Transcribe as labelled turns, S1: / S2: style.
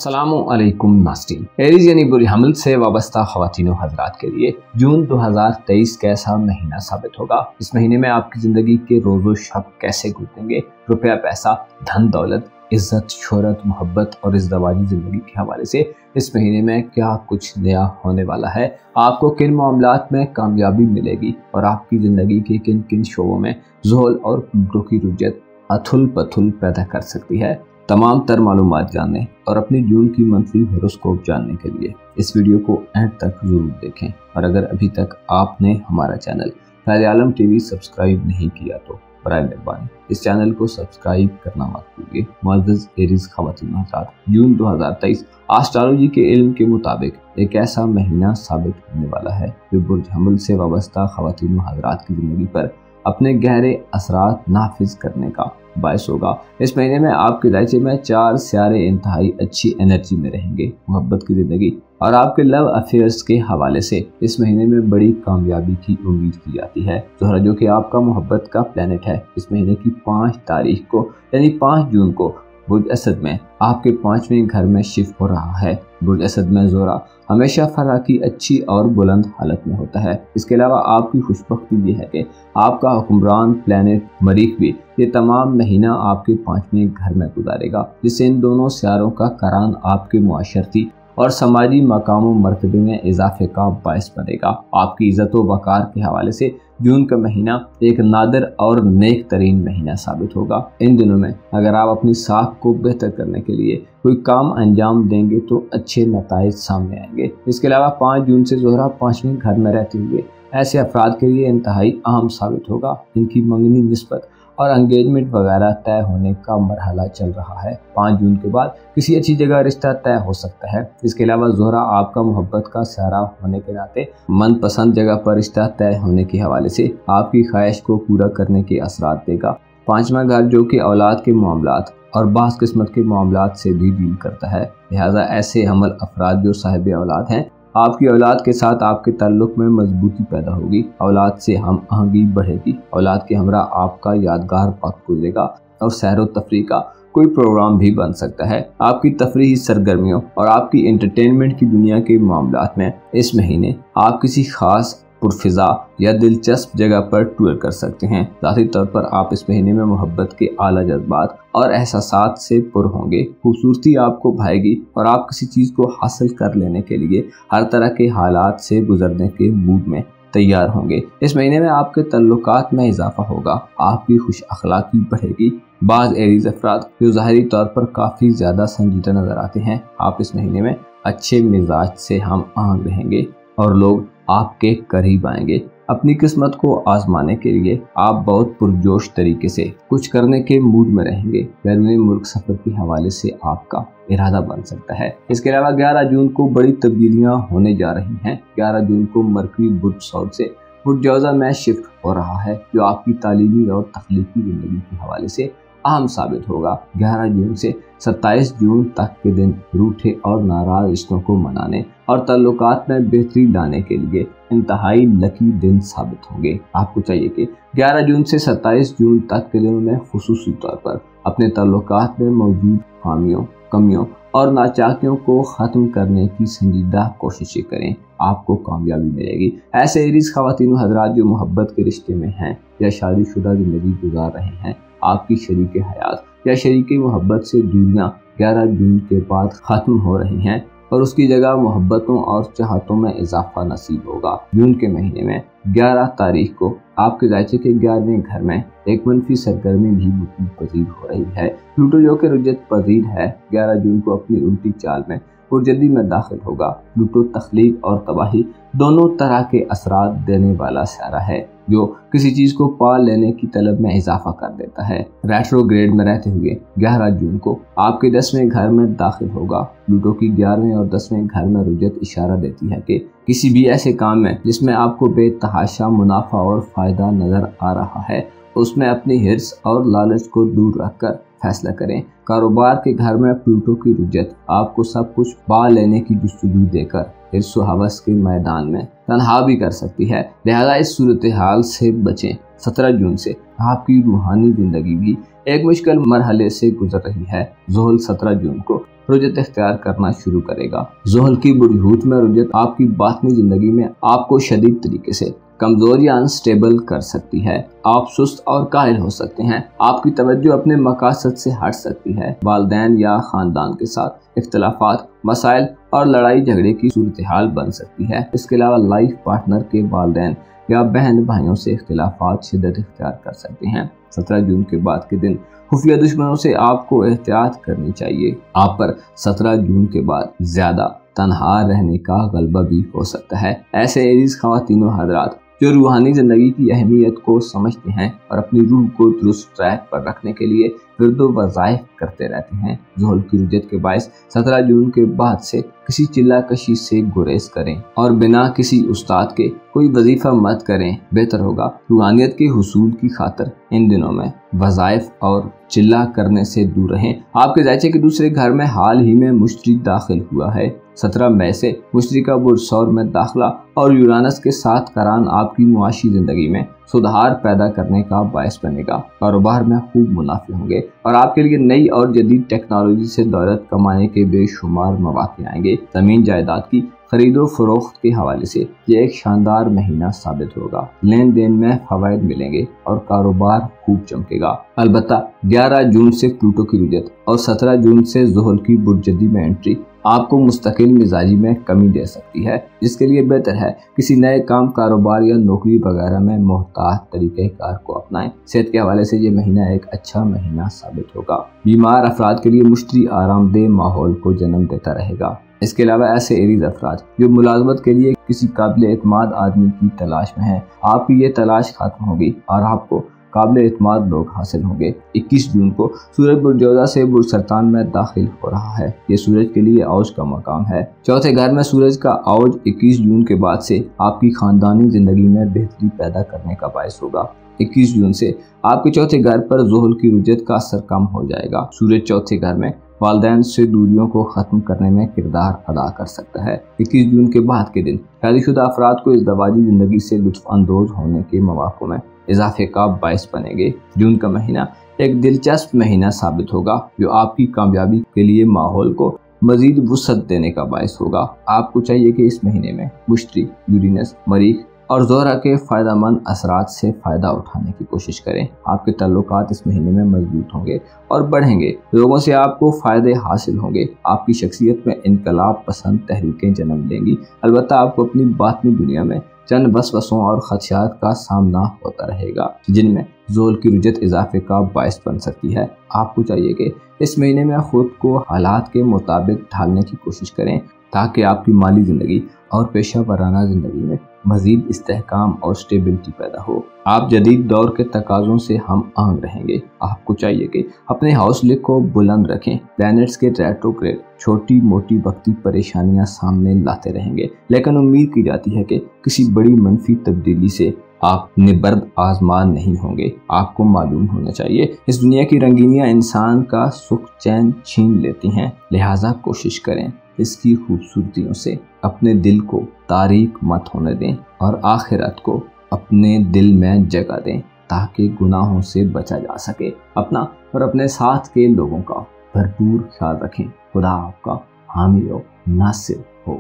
S1: अस्सलामु अलैकुम नाज़रीन। एरीज यानी बुरी हमल से वाबस्ता ख़वातीन व हज़रात के लिए जून 2023 कैसा महीना साबित होगा। इस महीने में आपकी ज़िंदगी के रोज़ो शब कैसे गुजरेंगे। रुपया पैसा, धन दौलत, इज़्ज़त, शोहरत, मोहब्बत और इज़्ज़वाजी ज़िंदगी के हवाले से इस महीने में क्या कुछ नया होने वाला है। आपको किन मामलात में कामयाबी मिलेगी और आपकी ज़िंदगी के किन किन शोबों में ज़ोल और प्लूटो की रुजत अथुल पथुल पैदा कर सकती है। तमाम तर मालूमात जानने और अपनी जून की मंथली होरोस्कोप जानने के लिए इस वीडियो को एंड तक ज़रूर देखें। और अगर अभी तक आपने हमारा चैनल फ़ैज़ आलम टीवी सब्सक्राइब नहीं किया तो बराए मेहरबानी इस चैनल को सब्सक्राइब करना मत भूलिए। मुअज़्ज़ज़ एरीज़ ख़वातीन व हज़रात, जून 2023 एस्ट्रोलॉजी के इल्म के मुताबिक एक ऐसा महीना साबित होने वाला है जो बुर्ज हमल से वाबस्ता ख़वातीन व हज़रात की ज़िंदगी पर अपने गहरे असरात नाफिज करने का बायस होगा। इस महीने में आपके दायचे में 4 सियारे इंतहाई अच्छी एनर्जी में रहेंगे। मोहब्बत की ज़िंदगी और आपके लव अफेयर्स के हवाले से इस महीने में बड़ी कामयाबी की उम्मीद की जाती है। ज़ोहरा जो कि आपका मोहब्बत का प्लैनेट है, इस महीने की 5 तारीख को यानी 5 जून को बुर्ज असद में आपके 5वें घर में शिफ्ट हो रहा है। बुर्ज असद में ज़ोहरा हमेशा फराह की अच्छी और बुलंद हालत में होता है। इसके अलावा आपकी खुशबख्ती ये है कि आपका हुक्मरान प्लैनेट मरीख भी ये तमाम महीना आपके 5वें घर में गुजारेगा, जिससे इन दोनों सियारों का करान आपके मुआशरती और समाजी मकाम व मर्तबे में इजाफे का बायस बनेगा। आपकी इज़्ज़त व वक़ार के हवाले से जून का महीना एक नादिर और नेक तरीन महीना साबित होगा। इन दिनों में अगर आप अपनी साख को बेहतर करने के लिए कोई काम अंजाम देंगे तो अच्छे नताइज सामने आएंगे। इसके अलावा 5 जून से ज़ोहरा 5वें घर में रहते हुए ऐसे अफराद के लिए इंतहाई अहम साबित होगा जिनकी मंगनी निस्बत और एंगेजमेंट वगैरह तय होने का मरहला चल रहा है। 5 जून के बाद किसी अच्छी जगह रिश्ता तय हो सकता है। इसके अलावा ज़ोहरा आपका मोहब्बत का सियारा होने के नाते मनपसंद जगह पर रिश्ता तय होने के हवाले से आपकी ख्वाहिश को पूरा करने के असरात देगा। 5वां घर जो कि औलाद के मामलात और बास किस्मत के मामलात से भी डील करता है, लिहाजा ऐसे हमल अफराद जो साहिब औलाद हैं, आपकी औलाद के साथ आपके ताल्लुक में मजबूती पैदा होगी। औलाद से हम आहंगी बढ़ेगी। औलाद के हमरा आपका यादगार वक्त गुजरेगा और सैर व तफरीह का कोई प्रोग्राम भी बन सकता है। आपकी तफरीही सरगर्मियों और आपकी एंटरटेनमेंट की दुनिया के मामलात में इस महीने आप किसी खास पुरफिजा या दिलचस्प जगह पर टूर कर सकते हैं। ज़ाती तौर पर आप इस महीने में मोहब्बत के आला जज्बात और एहसासात से पुर होंगे। खूबसूरती आपको भाएगी और आप किसी चीज़ को हासिल कर लेने के लिए हर तरह के हालात से गुजरने के मूड में तैयार होंगे। इस महीने में आपके तल्लुकात में इजाफा होगा। आपकी खुश अखलाकी बढ़ेगी। बाज़ एरीज़ अफराद जो ज़ाहिरी तौर पर काफ़ी ज़्यादा संजीदा नज़र आते हैं, आप इस महीने में अच्छे मिजाज से हम आहंग रहेंगे और लोग आपके करीब आएंगे। अपनी किस्मत को आजमाने के लिए आप बहुत पुरजोश तरीके से कुछ करने के मूड में रहेंगे। बैरूनी मुल्क सफ़र के हवाले से आपका इरादा बन सकता है। इसके अलावा 11 जून को बड़ी तब्दीलियां होने जा रही हैं। 11 जून को मरकरी बुर्ज सऊद से बुर्ज जौज़ा में शिफ्ट हो रहा है, जो आपकी तालीमी और तख्लीकी ज़िंदगी के हवाले से अहम साबित होगा। 11 जून से 27 जून तक के दिन रूठे और नाराज रिश्तों को मनाने और ताल्लुकात में बेहतरी लाने के लिए इंतहाई लकी दिन साबित होंगे। आपको चाहिए कि 11 जून से 27 जून तक के दिनों में खुसूसी तौर पर अपने ताल्लुकात में मौजूद खामियों, कमियों और नाचाकियों को ख़त्म करने की संजीदा कोशिशें करें। आपको कामयाबी मिलेगी। ऐसे एरीज़ ख़वातीन व हज़रात जो मोहब्बत के रिश्ते में हैं या शादीशुदा ज़िंदगी गुजार रहे हैं, आपकी शरीके हयात या शरीके मोहब्बत से दूरियां 11 जून के बाद ख़त्म हो रही हैं और उसकी जगह मोहब्बतों और चाहतों में इजाफा नसीब होगा। जून के महीने में 11 तारीख को आपके दायचे के 11वें घर में एक मनफी सरगर्मी भी वकूअ पजीर हो रही है। प्लूटो जो कि रुजत पजीर है, 11 जून को अपनी उल्टी चाल में पुरजदी में दाखिल होगा। प्लूटो तख्लीक और तबाही दोनों तरह के असरात देने वाला सियारा है, जो किसी चीज़ को पा लेने की तलब में इजाफा कर देता है। रेट्रोग्रेड में रहते हुए 11 जून को आपके 10वें घर में दाखिल होगा। प्लूटो की 11वें और 10वें घर में रुजत इशारा देती है कि किसी भी ऐसे काम में जिसमें आपको बेतहाशा मुनाफा और फ़ायदा नज़र आ रहा है, उसमें अपनी हिर्स और लालच को दूर रखकर फैसला करें। कारोबार के घर में प्लूटो की रुजत आपको सब कुछ पा लेने की जुस्तजू देकर हिर्स व हवस के मैदान में तन्हा भी कर सकती है, लिहाजा इस सूरत हाल से बचें। 17 जून से आपकी रूहानी ज़िंदगी भी एक मुश्किल मरहले से गुजर रही है। ज़ोहल 17 जून को रुजत इख्तियार करना शुरू करेगा। ज़ुहल की बुरहूत में रुजत आपकी बातनी जिंदगी में आपको शदीद तरीके से कमजोर या अनस्टेबल कर सकती है। आप सुस्त और काहिल हो सकते हैं। आपकी तवज्जो अपने मकासद से हट सकती है। वालिदैन या खानदान के साथ इख्तिलाफात, मसाइल और लड़ाई झगड़े की सूरत हाल बन सकती है। इसके अलावा लाइफ पार्टनर के वालिदैन या बहन भाइयों से इख्तिलाफात शिद्दत इख्तियार कर सकते हैं। 17 जून के बाद के दिन खुफिया दुश्मनों से आपको एहतियात करनी चाहिए। आप पर 17 जून के बाद ज्यादा तन्हा रहने का गलबा भी हो सकता है। ऐसे एरीज ख्वातीनो हजरात जो रूहानी जिंदगी की अहमियत को समझते हैं और अपनी रूह को दुरुस्त ट्रैक पर रखने के लिए विर्दो वज़ाइफ करते रहते हैं, ज़ुहल की रुजत के बायस 17 जून के बाद से किसी चिल्ला कशी से गुरेज करें और बिना किसी उस्ताद के कोई वजीफा मत करें। बेहतर होगा रूहानियत के हुसूल की खातिर इन दिनों में वज़ाइफ और चिल्ला करने से दूर रहें। आपके जायचे के दूसरे घर में हाल ही में मुश्तरी दाखिल हुआ है। 17 मई से मुश्तरी का बुरसौर में दाखिला और यूरानस के साथ करान आपकी मुआशी जिंदगी में सुधार पैदा करने का बायस बनेगा। कारोबार में खूब मुनाफे होंगे और आपके लिए नई और जदीद टेक्नोलॉजी से दौलत कमाने के बेशुमार मौके आएंगे। जमीन जायदाद की खरीदो फरोख्त के हवाले से ये एक शानदार महीना साबित होगा। लेन देन में फवायद मिलेंगे और कारोबार खूब चमकेगा। अलबत्ता 11 जून से प्लूटो की रुजत और 17 जून से ज़ुहल की बुर्जदी में एंट्री आपको मुस्तकिल मिजाजी में कमी दे सकती है, जिसके लिए बेहतर है किसी नए काम, कारोबार या नौकरी वगैरह में मोहतात तरीक़ेकार को अपनाएं। सेहत के हवाले से ये महीना एक अच्छा महीना साबित होगा। बीमार अफराद के लिए मुश्तरी आरामदेह माहौल को जन्म देता रहेगा। इसके अलावा ऐसे एरीज अफराद जो मुलाजमत के लिए किसी काबिल एतमाद आदमी की तलाश में है, आपकी ये तलाश खत्म होगी और आपको काबिल एतमाद लोग हासिल होंगे। 21 जून को सूरज बुर्जौदा से बुरसरतान में दाखिल हो रहा है। ये सूरज के लिए औज का मकाम है। चौथे घर में सूरज का औज 21 जून के बाद से आपकी खानदानी जिंदगी में बेहतरी पैदा करने का बायस होगा। 21 जून से आपके चौथे घर पर ज़ुहल की रुजत का असर कम हो जाएगा। सूरज चौथे घर में वालिदैन से दूरियों को ख़त्म करने में किरदार अदा कर सकता है। 21 जून के बाद के दिन शादीशुदा अफराद को इज़दवाजी ज़िंदगी से लुत्फ़ अंदोज़ होने के मौक़ों में इजाफे का बायस बनेंगे। जून का महीना एक दिलचस्प महीना साबित होगा जो आपकी कामयाबी के लिए माहौल को मज़ीद वुसअत देने का बायस होगा। आपको चाहिए कि इस महीने में मुश्तरी, यूरेनस, मरीख और ज़ोहरा के फ़ायदेमंद असरात से फ़ायदा उठाने की कोशिश करें। आपके ताल्लुकात इस महीने में मजबूत होंगे और बढ़ेंगे। लोगों से आपको फ़ायदे हासिल होंगे। आपकी शख्सियत में इनकलाब पसंद तहरीकें जन्म लेंगी। अलबत्ता आपको अपनी बातनी दुनिया में चंद वसवसों और खदशात का सामना होता रहेगा, जिनमें ज़ुहल की रुजत इजाफे का बायस बन सकती है। आपको चाहिए कि इस महीने में खुद को हालात के मुताबिक ढालने की कोशिश करें ताकि आपकी माली ज़िंदगी और पेशा वराना ज़िंदगी में मज़ीद इस्तेहकाम और स्टेबिलिटी पैदा हो। आप जदीद दौर के तकाज़ों से हम आहंग रहेंगे। आपको चाहिए कि अपने हौसले को बुलंद रखें। प्लैनेट्स के रेट्रोग्रेड छोटी मोटी वक्ती परेशानियां सामने लाते रहेंगे, लेकिन उम्मीद की जाती है कि किसी बड़ी मनफी तब्दीली से आप निबर्द आजमान नहीं होंगे। आपको मालूम होना चाहिए इस दुनिया की रंगीनियां इंसान का सुख चैन छीन लेती हैं, लिहाजा कोशिश करें इसकी खूबसूरतियों से अपने दिल को तारीक मत होने दें और आखिरत को अपने दिल में जगह दें ताकि गुनाहों से बचा जा सके। अपना और अपने साथ के लोगों का भरपूर ख्याल रखें। खुदा आपका हामी और नासिर हो।